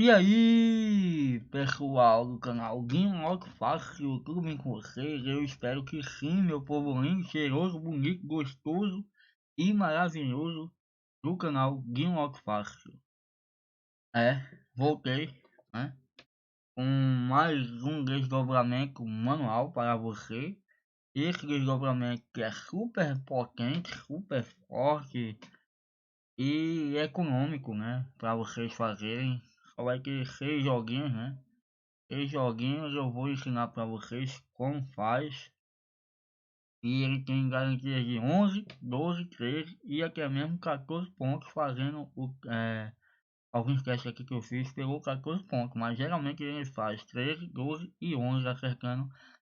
E aí, pessoal do canal Gamelock Fácil, tudo bem com vocês? Eu espero que sim, meu povo lindo, cheiroso, bonito, gostoso e maravilhoso do canal Gamelock Fácil. Voltei, né, com mais um desdobramento manual para você. Esse desdobramento que é super potente, super forte e econômico, né, para vocês fazerem. Só vai ter 6 joguinhos, né? Esses joguinhos eu vou ensinar para vocês como faz. E ele tem garantia de 11, 12, 13 e até mesmo 14 pontos fazendo alguns testes aqui que eu fiz pegou 14 pontos, mas geralmente ele faz 13, 12 e 11 acertando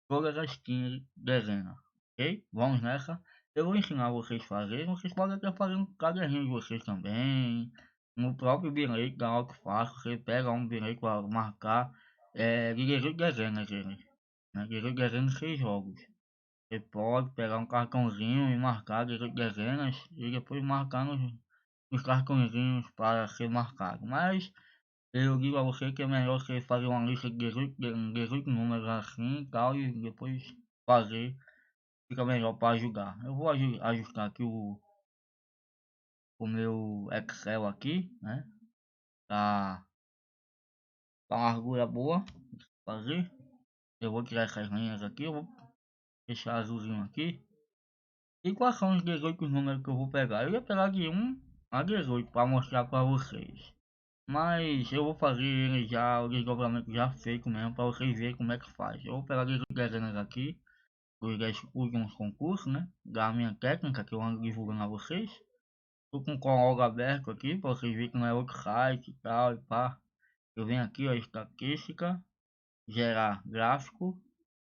todas as 15 dezenas. Ok? Vamos nessa. Eu vou ensinar vocês a fazer, vocês podem até fazer um caderninho de vocês também. No próprio bilhete da Auto Fácil, você pega um bilhete para marcar de 18 dezenas ele, né? 18 dezenas 6 jogos. Você pode pegar um cartãozinho e marcar 18 dezenas e depois marcar nos cartõezinhos para ser marcado. Mas eu digo a você que é melhor você fazer uma lista de 18 números assim e tal e depois fazer, fica melhor para ajudar. Eu vou ajustar aqui o meu Excel aqui, né? Tá, tá uma largura boa fazer. Eu vou tirar essas linhas aqui, eu vou deixar azulzinho aqui. E quais são os 18 números que eu vou pegar? Eu ia pegar de 1 a 18 para mostrar para vocês. Mas eu vou fazer ele já, o desdobramento já feito mesmo, para vocês verem como é que faz. Eu vou pegar 18 dezenas aqui, os 10 últimos concursos, né? Da minha técnica que eu ando divulgando a vocês. Tô com o código aberto aqui, para vocês verem que não é outro site e tal e pá. Eu venho aqui, ó, estatística, gerar gráfico.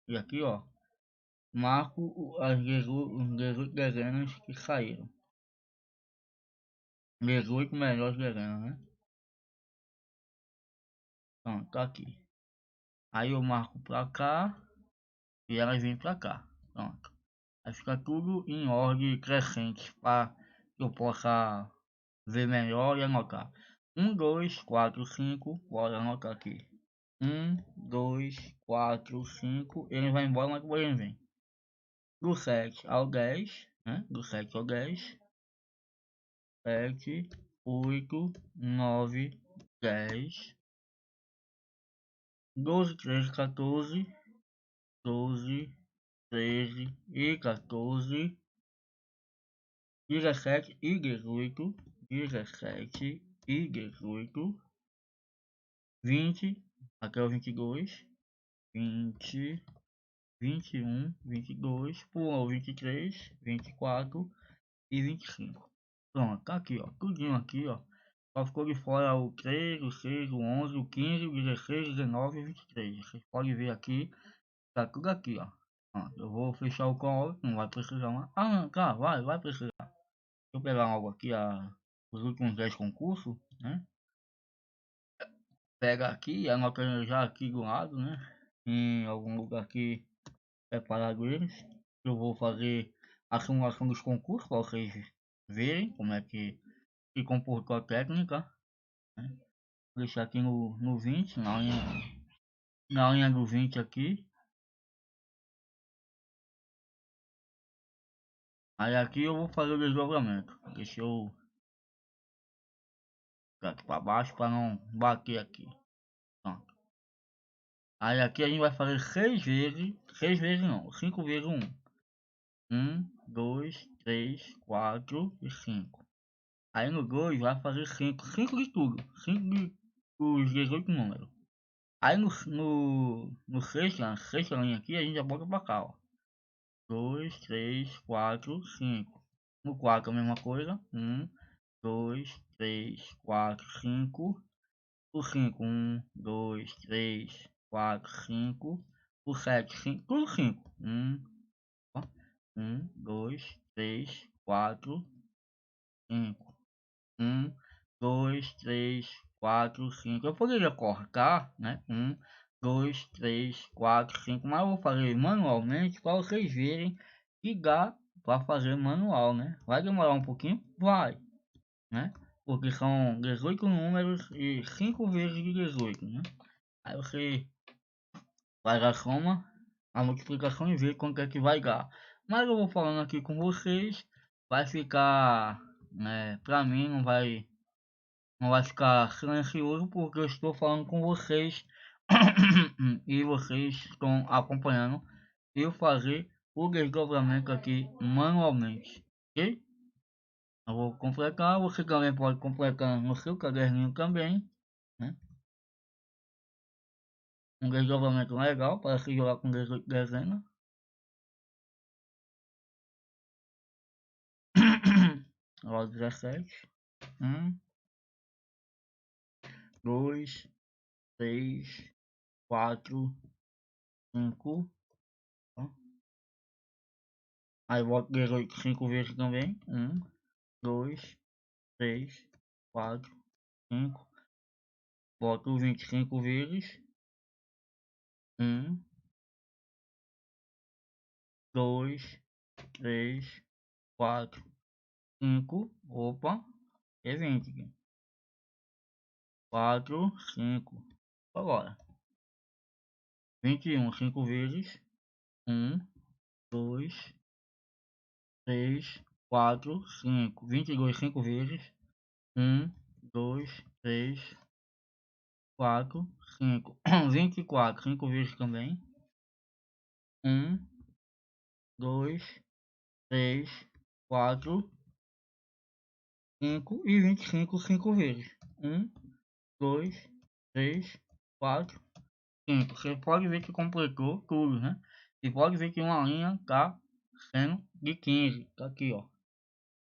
E aqui, ó, marco as 18 dezenas que saíram. 18 melhores dezenas, né? Pronto, tá aqui. Aí eu marco pra cá e elas vêm pra cá. Pronto. Aí fica tudo em ordem crescente para que eu possa ver melhor e anotar. 1, 2, 4, 5. Bora anotar aqui. 1, 2, 4, 5. Ele vai embora, mas depois ele vem. Do 7 ao 10, né? Do 7 ao 10. 7, 8, 9, 10. 12, 13, 14. 12, 13 e 14. 17 e 18. 17 e 18. 20 até o 22. 20, 21, 22. Pulou 23, 24 e 25. Pronto, tá aqui, ó. Tudinho aqui, ó. Só ficou de fora o 3, o 6, o 11, o 15, o 16, o 19 e o 23. Vocês podem ver aqui. Tá tudo aqui, ó. Ó, eu vou fechar o call, não vai precisar mais. Ah, não, tá, vai precisar. Deixa eu pegar algo aqui, os últimos 10 concursos, né? Pega aqui, anota já aqui do lado, né? Em algum lugar aqui separado eles. Eu vou fazer a simulação dos concursos para vocês verem como é que se comportou a técnica, né? Vou deixar aqui no 20, na linha do 20 aqui. Aí aqui eu vou fazer o desdobramento. Deixa eu aqui para baixo para não bater aqui. Pronto. Aí aqui a gente vai fazer 6 vezes não, 5 vezes 1, 2, 3, 4 e 5. Aí no 2 vai fazer 5 de tudo, 5 de os 18 números. Aí no sexta linha aqui a gente já bota pra cá, ó. 2, 3, 4, 5. No 4 a mesma coisa, 1, 2, 3, 4, 5. O 5, 1, 2, 3, 4, 5. O 7, 5, tudo 5. 1, 2, 3, 4, 5. 1, 2, 3, 4, 5. Eu poderia cortar, né? 1, 2, 3, 4, 5. Mas eu vou fazer manualmente para vocês verem que dá para fazer manual, né? Vai demorar um pouquinho? Vai, né? porque são 18 números e 5 vezes de 18, né? Aí você faz a soma, a multiplicação e vê quanto é que vai dar. Mas eu vou falando aqui com vocês, vai ficar, né, pra mim não vai ficar silencioso porque eu estou falando com vocês e vocês estão acompanhando eu fazer o desdobramento aqui manualmente, ok? Eu vou completar, você também pode completar no seu caderninho também, né? Um desdobramento legal para se jogar com 18 dezenas. Ó, 17. 2, 3, 4, 5. Ó. Aí volta 18 5 vezes também. 2, 3, 4, 5. Boto 25 vezes. 1, 2, 3, 4, 5. Opa, é 20. 4, 5. Agora, 21 5 vezes. 1, 2, 3, 4, 5. 22 5 vezes. 1, 2, 3, 4, 5. 24 5 vezes também. 1, 2, 3, 4, 5 e 25 5 vezes. 1, 2, 3, 4, 5. Você pode ver que completou tudo, né? E pode ver que uma linha tá sendo de 15. Tá aqui, ó.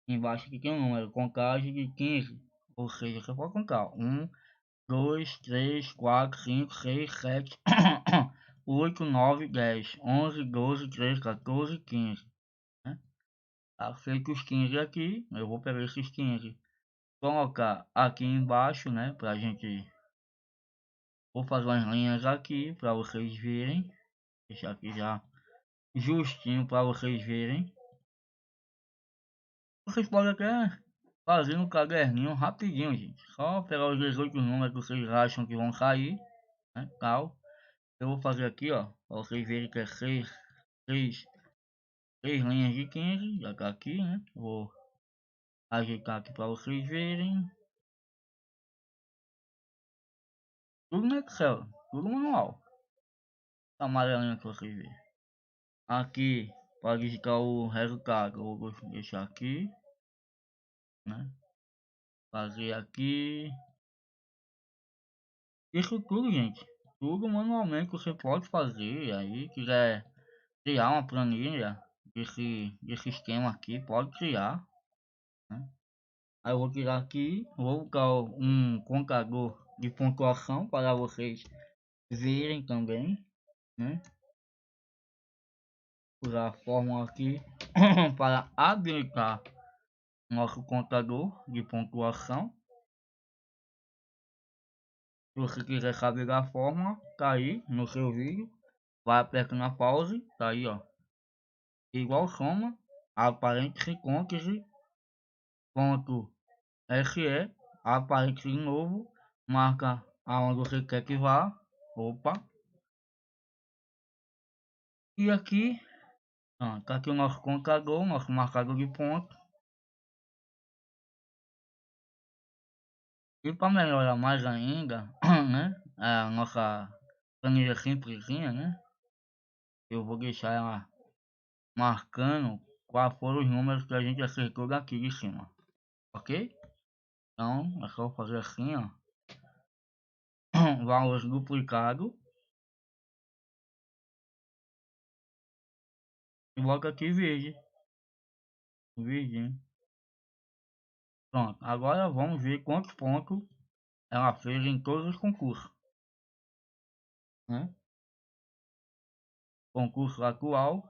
Embaixo aqui tem um número, contagem de 15. Ou seja, você pode contar. 1, 2, 3, 4, 5, 6, 7, 8, 9, 10, 11, 12, 13, 14, 15. Né? Tá feito os 15 aqui. Eu vou pegar esses 15, colocar aqui embaixo, né? Pra gente. Vou fazer umas linhas aqui para vocês verem. Deixar aqui já justinho para vocês verem. Vocês podem até fazer no caderninho rapidinho, gente. Só pegar os 18 números que vocês acham que vão sair, né? Tal. Eu vou fazer aqui, ó, para vocês verem que é 6 linhas de 15. Já tá aqui, né? Vou ajeitar aqui para vocês verem. Tudo no Excel, tudo manual. Amarelinho que vocês verem. Aqui, para digitar o resultado, eu vou deixar aqui, né? Fazer aqui. Isso tudo, gente. Tudo manualmente você pode fazer. Aí, quiser criar uma planilha desse esquema aqui, pode criar, né? Aí eu vou tirar aqui, vou colocar um contador de pontuação para vocês verem também, né? Usar a fórmula aqui para habilitar nosso contador de pontuação. Se você quiser saber da fórmula, tá aí no seu vídeo. Vai apertando na pause, tá aí, ó. Igual soma, aparente síntese, ponto SE, aparente de novo, marca aonde você quer que vá. Opa. E aqui, tá aqui o nosso contador, nosso marcador de ponto. E para melhorar mais ainda, né, a nossa planilha simplesinha, né, eu vou deixar ela marcando quais foram os números que a gente acertou daqui de cima, ok? Então é só fazer assim, ó, valores duplicado e bota aqui verde, verdinho. Pronto, agora vamos ver quantos pontos ela fez em todos os concursos, né? Concurso atual,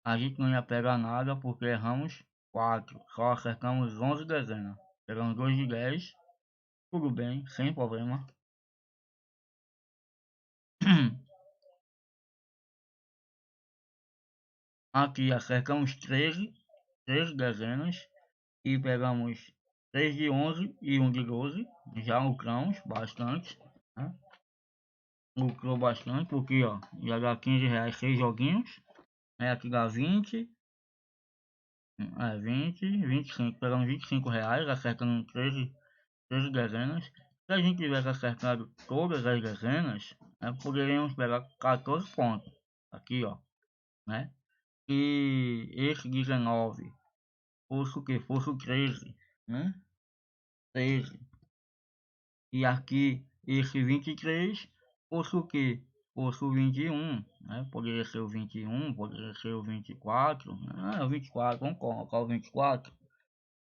a gente não ia pegar nada porque erramos 4, só acertamos 11 dezenas. Pegamos 2 de 10, tudo bem, sem problema. Aqui acertamos 13 dezenas. E pegamos 3 de 11 e 1 de 12. Já lucramos bastante, né? Lucrou bastante, porque ó, já dá 15 reais 6 joguinhos. Aí aqui dá 20, 25. Pegamos 25 reais, acertando 13 dezenas. Se a gente tivesse acertado todas as dezenas, né, poderíamos pegar 14 pontos. Aqui ó, né? E esse 19 fosse o que? Fosse o 13, né? 13. E aqui esse 23 fosse o que? Fosse o 21, né? Poderia ser o 21, poderia ser o 24, né? O 24, vamos colocar o 24.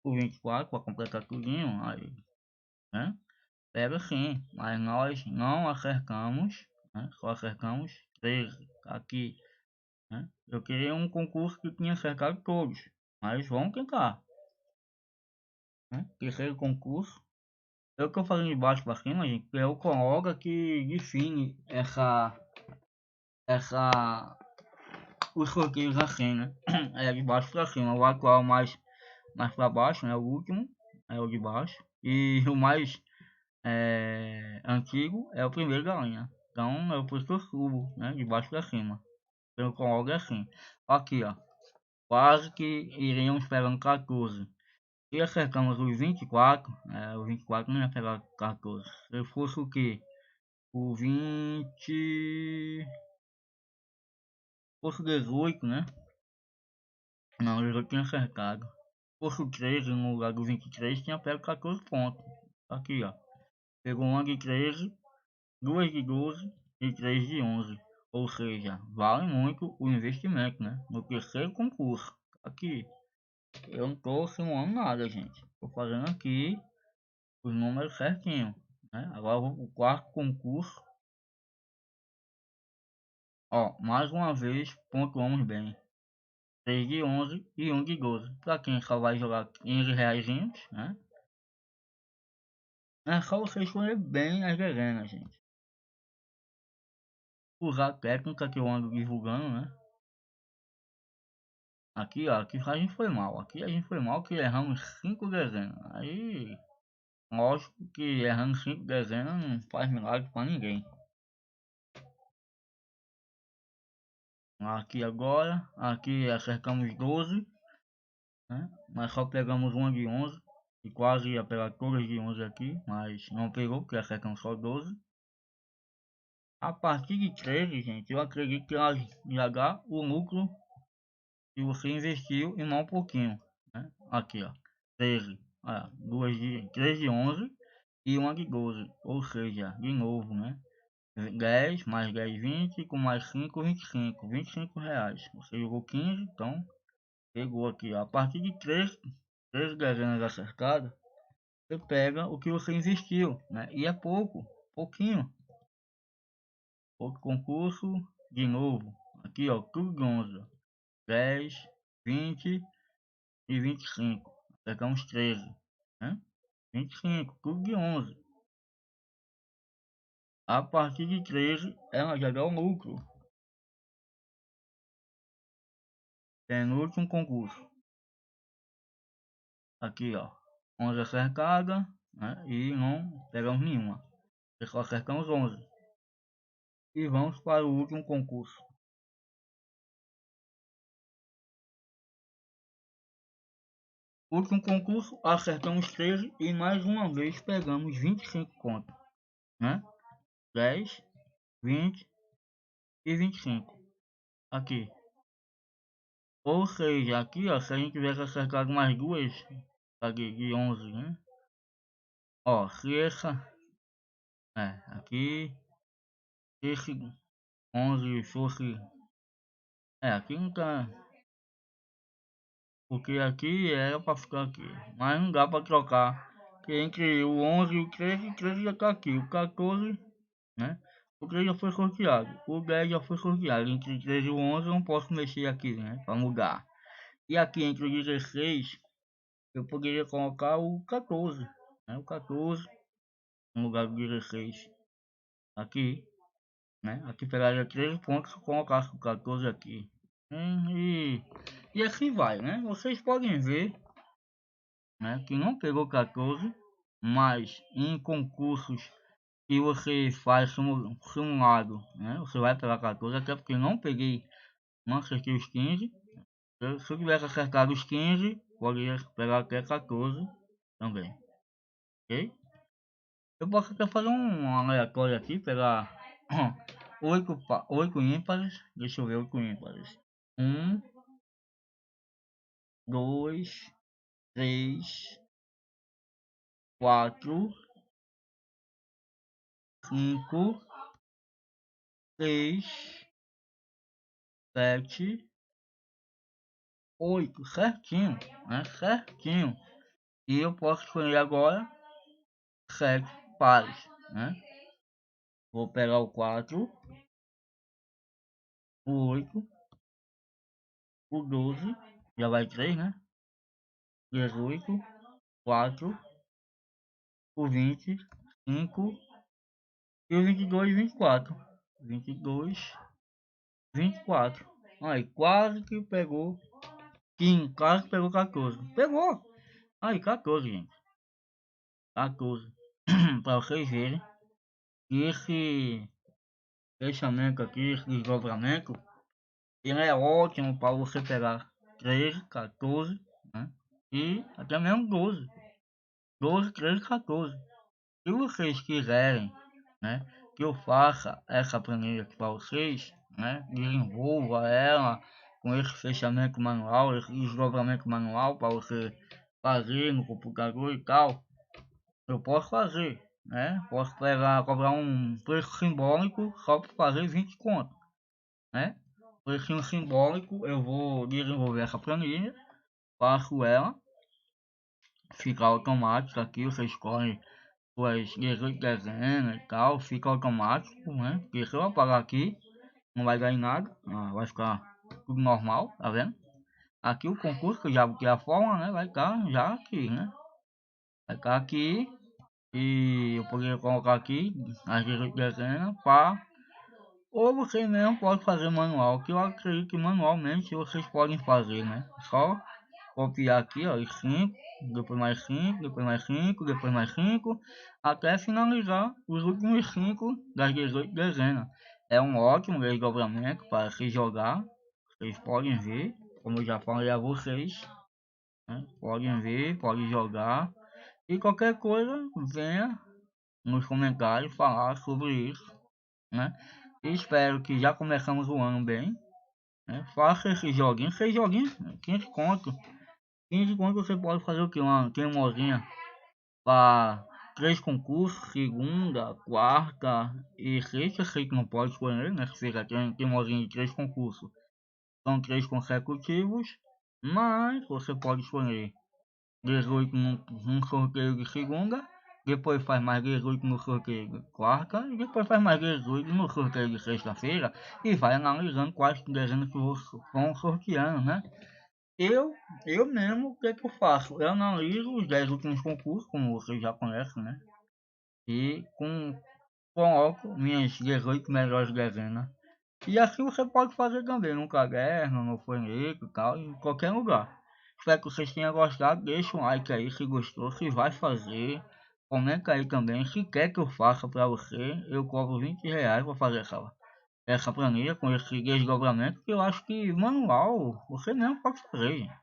O 24 para completar tudinho, aí, né? Pega sim, mas nós não acertamos, né? Só acertamos 13 aqui, né? Eu queria um concurso que tinha acertado todos, mas vamos tentar, né? Terceiro concurso. Eu tô falando de baixo para cima, gente, é o Coroga que define essa, os sorteios assim, né? É de baixo para cima. O atual mais para baixo, né? O último é o de baixo. E o mais antigo é o primeiro da linha. Então é por isso que eu subo, né? De baixo para cima. Pelo Coroga é assim. Aqui, ó. Quase que iríamos pegando 14. E acertamos os 24. O 24 não ia pegar 14. Se fosse o que? O 20. Fosse o 18, né? Não, o 18 tinha acertado. Fosse o 13 no lugar do 23, tinha pego 14 pontos. Aqui, ó. Pegou uma de 13, duas de 12 e 3 de 11. Ou seja, vale muito o investimento, né? No terceiro concurso. Aqui. Eu não tô simulando nada, gente. Tô fazendo aqui os números certinho, né? Agora eu vou pro quarto concurso. Ó, mais uma vez pontuamos bem. 3 de 11 e 1 de 12. Pra quem só vai jogar 15 reais, né? É só você escolher bem as dezenas, gente. Usar a técnica que eu ando divulgando, né? Aqui, ó, aqui a gente foi mal. Aqui a gente foi mal que erramos 5 dezenas. Aí, lógico que errando 5 dezenas não faz milagre pra ninguém. Aqui agora, aqui acertamos 12, né? Mas só pegamos uma de 11. E quase ia pegar todas de 11 aqui, mas não pegou porque acertamos só 12. A partir de 13, gente, eu acredito que ela já dá o lucro que você investiu e mais um pouquinho, né? Aqui, ó, 13, olha, 3 de 11 e uma de 12, ou seja, de novo, né? 10 mais 10, 20, com mais 5, 25 reais. Você jogou 15, então pegou aqui, ó. A partir de 3 dezenas acertadas, você pega o que você investiu, né? E é pouquinho. Outro concurso, de novo, aqui ó, tudo de 11, 10, 20 e 25. Pegamos 13, né? 25, tudo de 11. A partir de 13, ela já dá o lucro. Penúltimo concurso. Aqui ó, 11 acertada, né? E não pegamos nenhuma. Só acertamos 11. E vamos para o último concurso. Último concurso, acertamos 13 e mais uma vez pegamos 25 contos, né? 10, 20 e 25. Aqui. Ou seja, aqui ó, se a gente tivesse acertado mais duas, aqui de 11, né? Ó, se essa, aqui, esse 11 fosse, aqui não tá, porque aqui era pra ficar aqui, mas não dá pra trocar, que entre o 11 e o 13 já tá aqui, o 14, né? O 13 já foi sorteado, o 10 já foi sorteado, entre o 13 e o 11 eu não posso mexer aqui, né? Pra mudar. E aqui entre o 16, eu poderia colocar o 14, né? O 14 no lugar do 16 aqui, né? Aqui pegaria 13 pontos se colocasse o 14 aqui. E assim vai, né? Vocês podem ver né, que não pegou 14, mas em concursos que você faz simulado, né, você vai pegar 14, até porque não acertei os 15. Se eu tivesse acertado os 15, poderia pegar até 14 também, ok? Eu posso até fazer um aleatório aqui, pegar 8 ímpares, deixa eu ver 8 ímpares. 1, 2, 3, 4, 5, 6, 7, 8, certinho, né? Certinho. E eu posso escolher agora 7 pares, né? Vou pegar o 4, o 8, o 12, já vai 3, né? 18, 4, o 20, 5 e o 22 e 24. 22, 24. Aí, quase que pegou 15, quase que pegou 14. Pegou! Aí, 14, gente. 14. Para vocês verem que esse fechamento aqui, esse desdobramento, ele é ótimo para você pegar 13, 14, né? E até mesmo 12. 12, 13, 14. Se vocês quiserem, né, que eu faça essa planilha aqui para vocês, né, desenvolva ela com esse fechamento manual, esse desdobramento manual para você fazer no computador e tal, eu posso fazer, né? Posso cobrar um preço simbólico só para fazer 20 conto, né? Preço simbólico, eu vou desenvolver essa planilha, faço ela, fica automático aqui, você escolhe suas 18 dezenas e tal, fica automático, né? Porque se eu apagar aqui, não vai dar em nada, vai ficar tudo normal, tá vendo? Aqui o concurso, que eu já botei a forma, né? Vai estar já aqui, né? Vai estar aqui e eu poderia colocar aqui as 18 dezenas para... Ou vocês mesmo podem fazer manual, que eu acredito que manualmente vocês podem fazer, né? Só copiar aqui, ó, os 5, depois mais 5, depois mais 5, depois mais 5, até finalizar os últimos 5 das 18 dezenas. É um ótimo desdobramento para se jogar, vocês podem ver, como eu já falei a vocês, né? Podem ver, podem jogar, e qualquer coisa, venha nos comentários falar sobre isso, né? E espero que já começamos o ano bem, né? Faça esses joguinhos, 6 joguinhos, 15 conto. 15 conto você pode fazer o que? Uma teimosinha para 3 concursos, segunda, quarta e sexta. Eu sei que não pode escolher, né? Se fica teimosinha de 3 concursos, são 3 consecutivos, mas você pode escolher 18 num sorteio de segunda, depois faz mais 18 no sorteio de quarta, e depois faz mais 18 no sorteio de sexta-feira, e vai analisando quais dezenas que vão sorteando, né? Eu, eu mesmo, o que é que eu faço? Eu analiso os 10 últimos concursos, como vocês já conhecem, né? E coloco minhas 18 melhores dezenas. E assim você pode fazer também, no caderno, no folheto e tal, em qualquer lugar. Espero que vocês tenham gostado. Deixa um like aí se gostou, se vai fazer. Comenta aí também se quer que eu faça pra você. Eu cobro R$ 20 para fazer essa planilha com esse desdobramento. Que eu acho que manual você mesmo pode fazer, gente.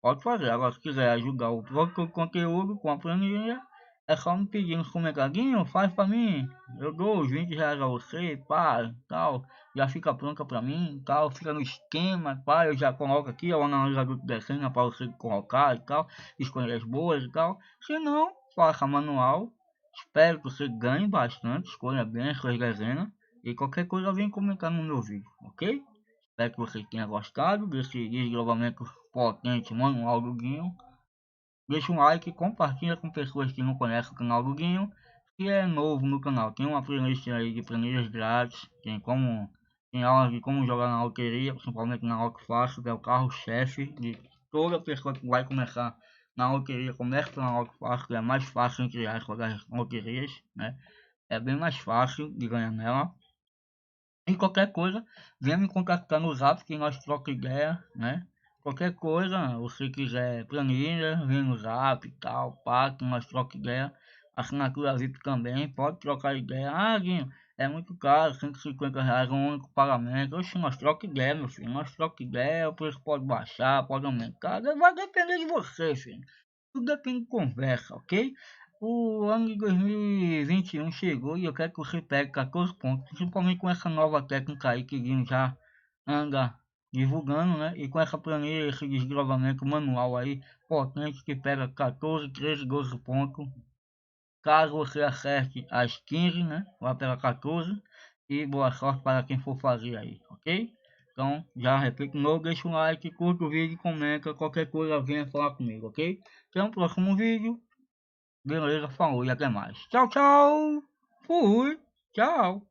Pode fazer. Agora, se quiser ajudar o próprio conteúdo com a planilha, é só me pedir nos comentários, faz pra mim, eu dou os R$ 20 a você, pá, tal, já fica pronta pra mim, tal, fica no esquema, pá, eu já coloco aqui, o analisador de desenho para você colocar e tal, escolher as boas e tal. Se não, faça manual, espero que você ganhe bastante, escolha bem as suas dezenas, e qualquer coisa vem comentar no meu vídeo, ok? Espero que vocês tenham gostado desse desdobramento potente manual do Guinho. Deixa um like e compartilha com pessoas que não conhecem o canal do Guinho, que é novo no canal. Tem uma playlist aí de planilhas grátis, tem aulas de como jogar na loteria, principalmente na Loto Fácil, que é o carro-chefe de toda pessoa que vai começar na loteria. Começa na Loto Fácil, que é mais fácil entre aspas das loterias, né? É bem mais fácil de ganhar nela. E qualquer coisa, venha me contactar no Zap que nós troca ideia, né? Qualquer coisa, você quiser planilha, vem no zap e tal, pá, que nós troca ideia. Assinatura VIP também, pode trocar ideia. Ah, Guinho, é muito caro, R$ 150 um único pagamento. Oxe, nós troca ideia, meu filho. Nós troca ideia, o preço pode baixar, pode aumentar. Vai depender de você, filho. Tudo depende de conversa, ok? O ano de 2021 chegou e eu quero que você pegue 14 pontos, principalmente com essa nova técnica aí que Guinho já anda divulgando, né? E com essa planilha, esse desgravamento manual aí, potente, que pega 14, 13, 12 pontos. Caso você acerte as 15, né? Vai pegar 14. E boa sorte para quem for fazer aí, ok? Então, já repito de novo, deixa um like, curta o vídeo, comenta, qualquer coisa venha falar comigo, ok? Até o próximo vídeo. Beleza, falou e até mais. Tchau, tchau. Fui. Tchau.